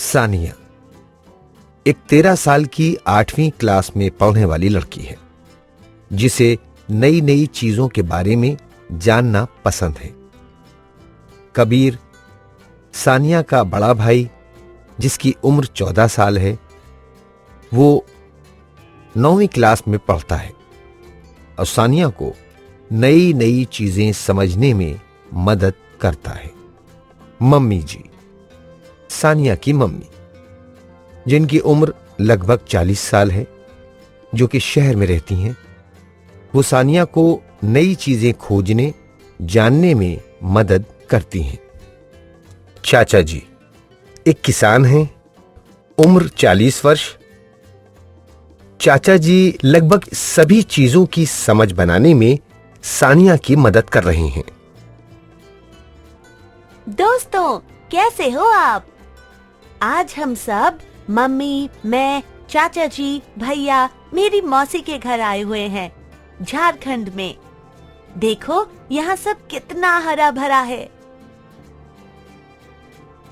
सानिया एक 13 साल की 8वीं क्लास में पढ़ने वाली लड़की है जिसे नई नई चीजों के बारे में जानना पसंद है। कबीर, सानिया का बड़ा भाई जिसकी उम्र 14 साल है, वो 9वीं क्लास में पढ़ता है और सानिया को नई नई चीजें समझने में मदद करता है। मम्मी जी, सानिया की मम्मी, जिनकी उम्र लगभग 40 साल है, जो कि शहर में रहती हैं, वो सानिया को नई चीजें खोजने, जानने में मदद करती हैं। चाचा जी एक किसान हैं, उम्र 40 वर्ष। चाचा जी लगभग सभी चीजों की समझ बनाने में सानिया की मदद कर रहे हैं। दोस्तों, कैसे हो आप? आज हम सब, मम्मी, मैं, चाचा जी, भैया, मेरी मौसी के घर आए हुए हैं, झारखंड में। देखो यहाँ सब कितना हरा भरा है।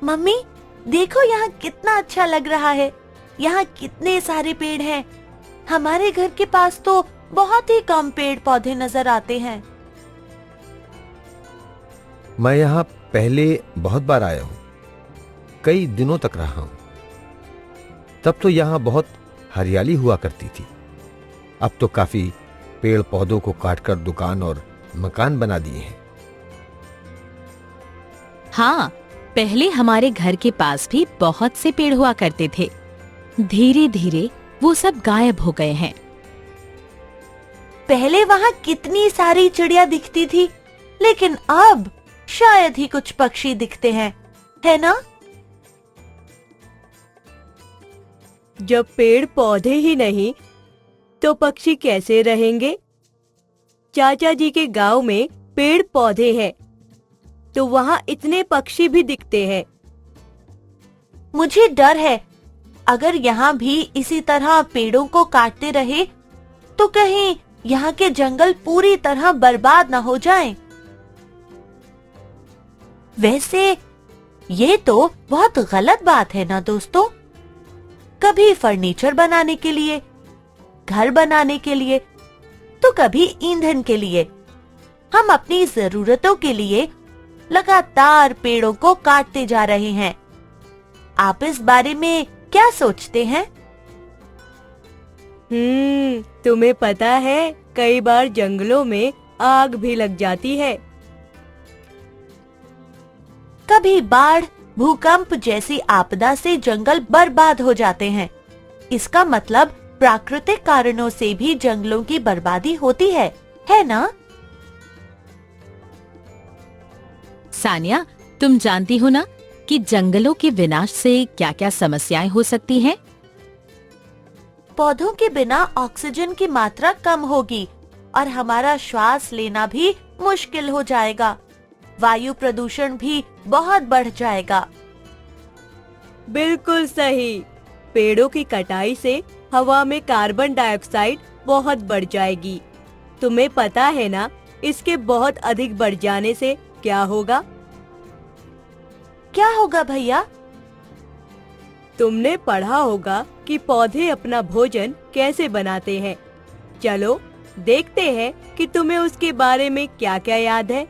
मम्मी, देखो यहाँ कितना अच्छा लग रहा है। यहाँ कितने सारे पेड़ हैं। हमारे घर के पास तो बहुत ही कम पेड़ पौधे नजर आते हैं। मैं यहाँ पहले बहुत बार आया हूँ, कई दिनों तक रहा हूँ। तब तो यहाँ बहुत हरियाली हुआ करती थी। अब तो काफी पेड़ पौधों को काटकर दुकान और मकान बना दिए हैं। हाँ, पहले हमारे घर के पास भी बहुत से पेड़ हुआ करते थे। धीरे धीरे वो सब गायब हो गए हैं। पहले वहाँ कितनी सारी चिड़िया दिखती थी, लेकिन अब शायद ही कुछ पक्षी दिखते हैं, है ना? जब पेड़ पौधे ही नहीं तो पक्षी कैसे रहेंगे? चाचा जी के गांव में पेड़ पौधे हैं, तो वहाँ इतने पक्षी भी दिखते हैं। मुझे डर है, अगर यहाँ भी इसी तरह पेड़ों को काटते रहे तो कहीं यहाँ के जंगल पूरी तरह बर्बाद न हो जाएं। वैसे ये तो बहुत गलत बात है ना दोस्तों? कभी फर्नीचर बनाने के लिए, घर बनाने के लिए, तो कभी ईंधन के लिए हम अपनी जरूरतों के लिए लगातार पेड़ों को काटते जा रहे हैं। आप इस बारे में क्या सोचते हैं? तुम्हें पता है कई बार जंगलों में आग भी लग जाती है। कभी बाढ़, भूकंप जैसी आपदा से जंगल बर्बाद हो जाते हैं। इसका मतलब प्राकृतिक कारणों से भी जंगलों की बर्बादी होती है ना? सानिया, तुम जानती हो ना कि जंगलों के विनाश से क्या-क्या समस्याएं हो सकती हैं? पौधों के बिना ऑक्सीजन की मात्रा कम होगी और हमारा श्वास लेना भी मुश्किल हो जाएगा। वायु प्रदूषण भी बहुत बढ़ जाएगा। बिल्कुल सही। पेड़ों की कटाई से हवा में कार्बन डाइऑक्साइड बहुत बढ़ जाएगी। तुम्हें पता है ना, इसके बहुत अधिक बढ़ जाने से क्या होगा? क्या होगा भैया? तुमने पढ़ा होगा कि पौधे अपना भोजन कैसे बनाते हैं। चलो देखते हैं कि तुम्हें उसके बारे में क्या-क्या याद है।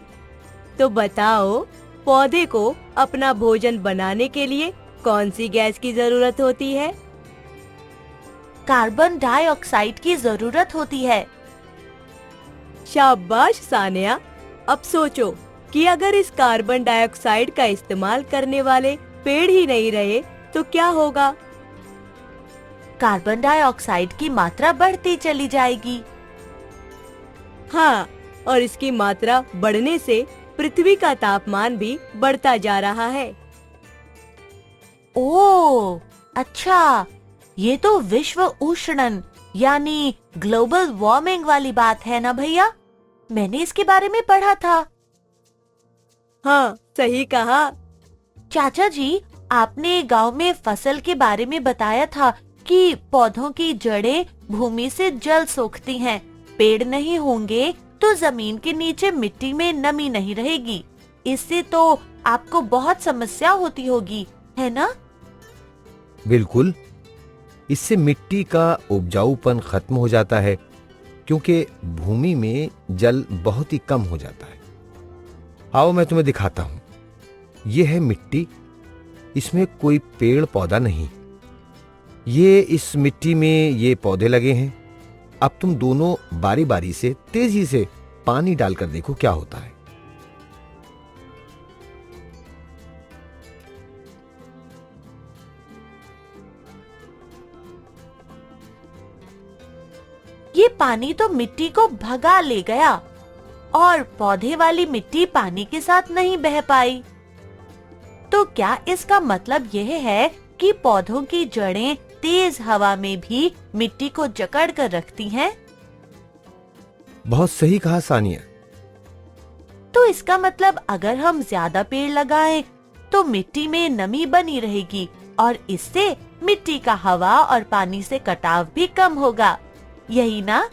तो बताओ, पौधे को अपना भोजन बनाने के लिए कौन सी गैस की जरूरत होती है? कार्बन डाइऑक्साइड की जरूरत होती है। शाबाश सानिया। अब सोचो कि अगर इस कार्बन डाइऑक्साइड का इस्तेमाल करने वाले पेड़ ही नहीं रहे तो क्या होगा? कार्बन डाइऑक्साइड की मात्रा बढ़ती चली जाएगी। हाँ, और इसकी मात्रा बढ़ने से पृथ्वी का तापमान भी बढ़ता जा रहा है। ओह, अच्छा, ये तो विश्व उष्णन यानी ग्लोबल वार्मिंग वाली बात है ना भैया? मैंने इसके बारे में पढ़ा था। हाँ, सही कहा। चाचा जी, आपने गांव में फसल के बारे में बताया था कि पौधों की जड़ें भूमि से जल सोखती हैं। पेड़ नहीं होंगे तो जमीन के नीचे मिट्टी में नमी नहीं रहेगी। इससे तो आपको बहुत समस्या होती होगी, है ना? बिल्कुल, इससे मिट्टी का उपजाऊपन खत्म हो जाता है क्योंकि भूमि में जल बहुत ही कम हो जाता है। आओ मैं तुम्हें दिखाता हूं। यह है मिट्टी, इसमें कोई पेड़ पौधा नहीं। ये इस मिट्टी में ये पौधे लगे हैं। अब तुम दोनों बारी बारी से तेजी से पानी डालकर देखो क्या होता है। ये पानी तो मिट्टी को भगा ले गया और पौधे वाली मिट्टी पानी के साथ नहीं बह पाई। तो क्या इसका मतलब यह है कि पौधों की जड़ें तेज हवा में भी मिट्टी को जकड़ कर रखती हैं? बहुत सही कहा सानिया। तो इसका मतलब अगर हम ज्यादा पेड़ लगाएं तो मिट्टी में नमी बनी रहेगी और इससे मिट्टी का हवा और पानी से कटाव भी कम होगा, यही ना?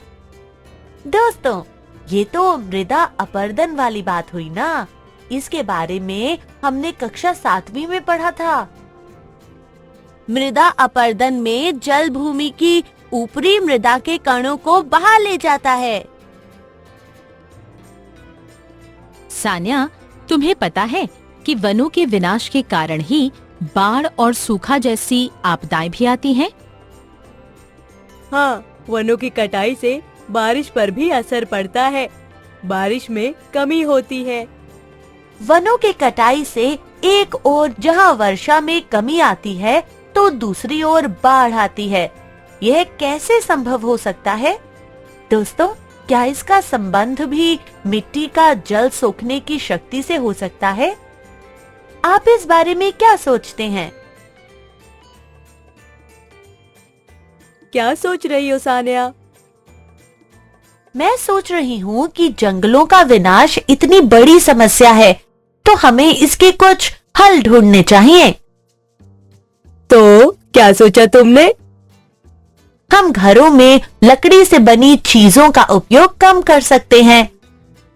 दोस्तों, ये तो मृदा अपरदन वाली बात हुई ना। इसके बारे में हमने कक्षा 7वीं में पढ़ा था। मृदा अपरदन में जल भूमि की ऊपरी मृदा के कणों को बहा ले जाता है। सान्या, तुम्हें पता है कि वनों के विनाश के कारण ही बाढ़ और सूखा जैसी आपदाएं भी आती हैं? हाँ, वनों की कटाई से बारिश पर भी असर पड़ता है। बारिश में कमी होती है। वनों के कटाई से एक ओर जहाँ वर्षा में कमी आती है तो दूसरी ओर बाढ़ आती है। यह कैसे संभव हो सकता है? दोस्तों, क्या इसका संबंध भी मिट्टी का जल सोखने की शक्ति से हो सकता है? आप इस बारे में क्या सोचते हैं? क्या सोच रही हो सानिया? मैं सोच रही हूँ कि जंगलों का विनाश इतनी बड़ी समस्या है, तो हमें इसके कुछ हल ढूंढने चाहिए। तो क्या सोचा तुमने? हम घरों में लकड़ी से बनी चीजों का उपयोग कम कर सकते हैं।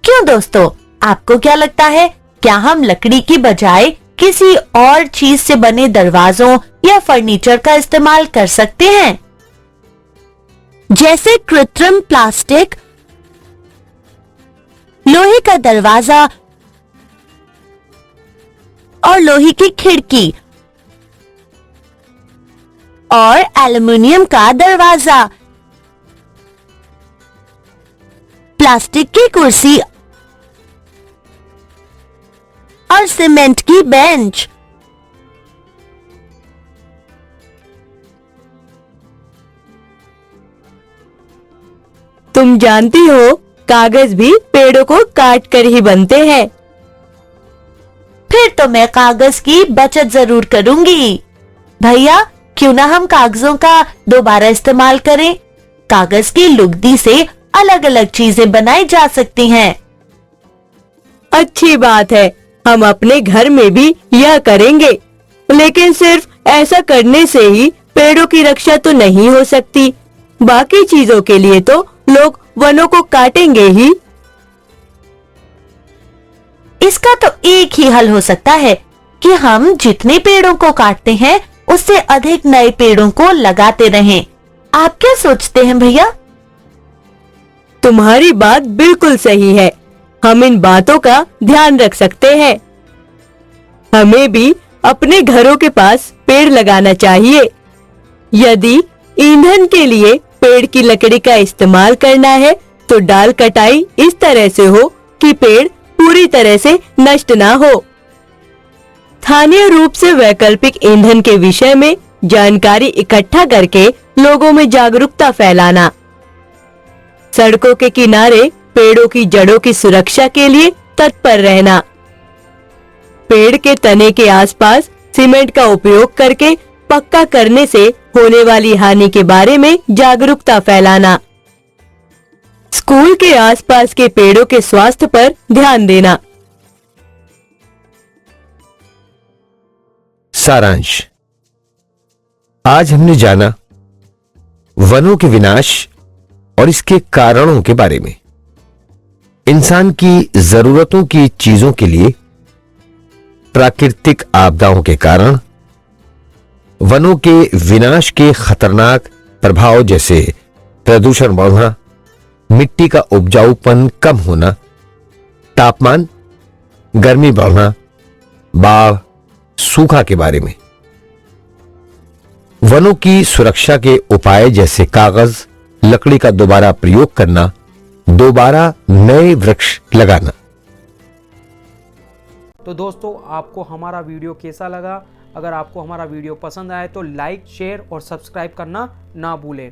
क्यों दोस्तों, आपको क्या लगता है? क्या हम लकड़ी की बजाय किसी और चीज से बने दरवाजों या फर्नीचर का इस्तेमाल कर सकते हैं? जैसे कृत्रिम प्लास्टिक, लोहे का दरवाजा और लोहे की खिड़की और एल्युमिनियम का दरवाजा, प्लास्टिक की कुर्सी और सीमेंट की बेंच। तुम जानती हो, कागज भी पेड़ों को काट कर ही बनते हैं। फिर तो मैं कागज की बचत जरूर करूंगी। भैया, क्यों ना हम कागजों का दोबारा इस्तेमाल करें? कागज की लुगदी से अलग अलग चीजें बनाई जा सकती हैं। अच्छी बात है, हम अपने घर में भी यह करेंगे। लेकिन सिर्फ ऐसा करने से ही पेड़ों की रक्षा तो नहीं हो सकती। बाकी चीजों के लिए तो लोग वनों को काटेंगे ही। इसका तो एक ही हल हो सकता है कि हम जितने पेड़ों को काटते हैं उससे अधिक नए पेड़ों को लगाते रहें। आप क्या सोचते हैं भैया? तुम्हारी बात बिल्कुल सही है। हम इन बातों का ध्यान रख सकते हैं। हमें भी अपने घरों के पास पेड़ लगाना चाहिए। यदि ईंधन के लिए पेड़ की लकड़ी का इस्तेमाल करना है तो डाल कटाई इस तरह से हो कि पेड़ पूरी तरह से नष्ट ना हो। स्थानीय रूप से वैकल्पिक ईंधन के विषय में जानकारी इकट्ठा करके लोगों में जागरूकता फैलाना। सड़कों के किनारे पेड़ों की जड़ों की सुरक्षा के लिए तत्पर रहना। पेड़ के तने के आसपास सीमेंट का उपयोग करके पक्का करने से होने वाली हानि के बारे में जागरूकता फैलाना। स्कूल के आसपास के पेड़ों के स्वास्थ्य पर ध्यान देना। सारांश। आज हमने जाना वनों के विनाश और इसके कारणों के बारे में। इंसान की जरूरतों की चीजों के लिए प्राकृतिक आपदाओं के कारण वनों के विनाश के खतरनाक प्रभाव जैसे प्रदूषण बढ़ना, मिट्टी का उपजाऊपन कम होना, तापमान, गर्मी बढ़ना, बाढ़, सूखा के बारे में। वनों की सुरक्षा के उपाय जैसे कागज, लकड़ी का दोबारा प्रयोग करना, दोबारा नए वृक्ष लगाना। तो दोस्तों, आपको हमारा वीडियो कैसा लगा? अगर आपको हमारा वीडियो पसंद आए तो लाइक, शेयर और सब्सक्राइब करना ना भूलें।